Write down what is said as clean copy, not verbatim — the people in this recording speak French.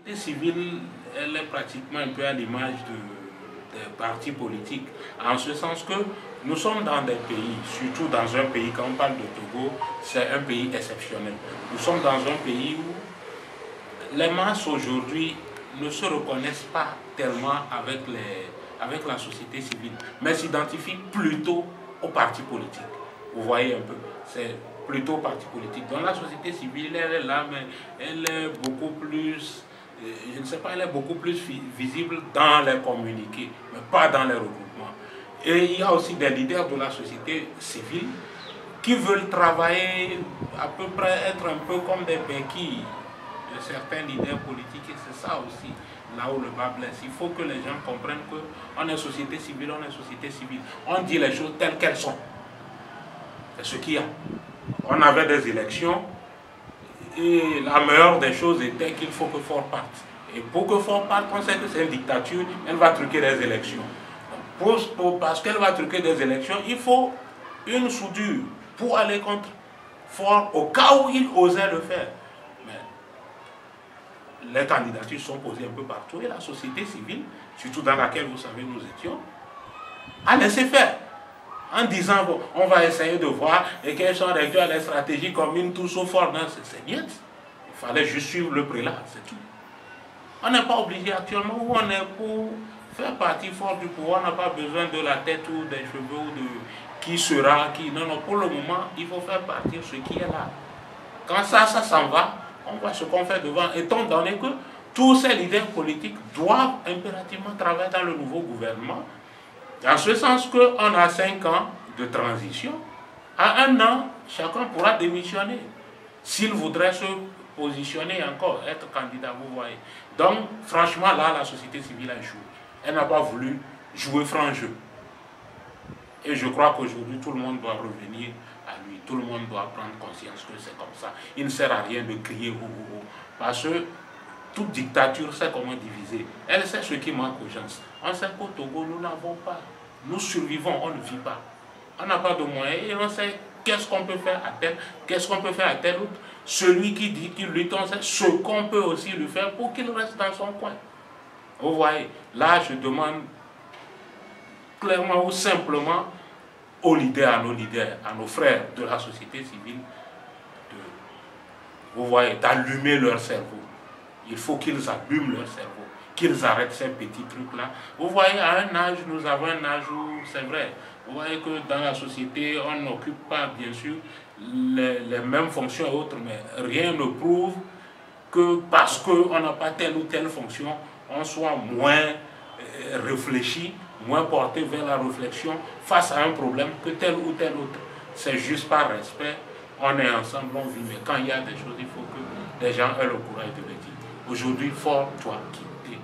société civile, elle est pratiquement un peu à l'image des partis politiques, en ce sens que nous sommes dans des pays, surtout dans un pays, quand on parle de Togo, c'est un pays exceptionnel. Nous sommes dans un pays où les masses aujourd'hui ne se reconnaissent pas tellement avec la société civile, mais s'identifient plutôt aux partis politiques. Vous voyez un peu, c'est plutôt parti politique. Donc la société civile, elle est là, mais elle est beaucoup plus, je ne sais pas, elle est beaucoup plus visible dans les communiqués, mais pas dans les regroupements. Et il y a aussi des leaders de la société civile qui veulent travailler à peu près, être un peu comme des béquilles de certains leaders politiques, et c'est ça aussi là où le bas blesse. Il faut que les gens comprennent qu'on est société civile, on est société civile. On dit les choses telles qu'elles sont. C'est ce qu'il y a. On avait des élections et la meilleure des choses était qu'il faut que Ford parte. Et pour que Ford parte, on sait que c'est une dictature, elle va truquer des élections. Parce qu'elle va truquer des élections, il faut une soudure pour aller contre Ford au cas où il osait le faire. Mais les candidatures sont posées un peu partout et la société civile, surtout dans laquelle vous savez nous étions, a laissé faire. En disant, bon, on va essayer de voir et quelles sont les stratégies communes, tout sauf fort. C'est bien. Il fallait juste suivre le prélat, c'est tout. On n'est pas obligé actuellement, où on est pour faire partie fort du pouvoir, on n'a pas besoin de la tête ou des cheveux ou de qui sera, qui. Non, non, pour le moment, il faut faire partir ce qui est là. Quand ça s'en va, on voit ce qu'on fait devant. Étant donné que tous ces leaders politiques doivent impérativement travailler dans le nouveau gouvernement, en ce sens qu'on a 5 ans de transition, à 1 an, chacun pourra démissionner. S'il voudrait se positionner encore, être candidat, vous voyez. Donc, franchement, là, la société civile a échoué. Elle n'a pas voulu jouer franc jeu. Et je crois qu'aujourd'hui, tout le monde doit revenir à lui. Tout le monde doit prendre conscience que c'est comme ça. Il ne sert à rien de crier ou. Parce que toute dictature sait comment diviser. Elle sait ce qui manque aux gens. On sait qu'au Togo, nous n'avons pas. Nous survivons, on ne vit pas. On n'a pas de moyens et on sait qu'est-ce qu'on peut faire à tel, qu'est-ce qu'on peut faire à tel autre. Celui qui dit qu'il lutte, on sait ce qu'on peut aussi lui faire pour qu'il reste dans son coin. Vous voyez, là je demande clairement ou simplement aux leaders, à nos leaders, à nos frères de la société civile, vous voyez, d'allumer leur cerveau. Il faut qu'ils allument leur cerveau, qu'ils arrêtent ces petits trucs-là. Vous voyez, à un âge, nous avons un âge où, c'est vrai, vous voyez que dans la société, on n'occupe pas, bien sûr, les mêmes fonctions et autres, mais rien ne prouve que parce qu'on n'a pas telle ou telle fonction, on soit moins réfléchi, moins porté vers la réflexion face à un problème que tel ou tel autre. C'est juste par respect, on est ensemble, on vit, mais quand il y a des choses, il faut que les gens aient le courage de le dire. Aujourd'hui, fort, toi, quitter.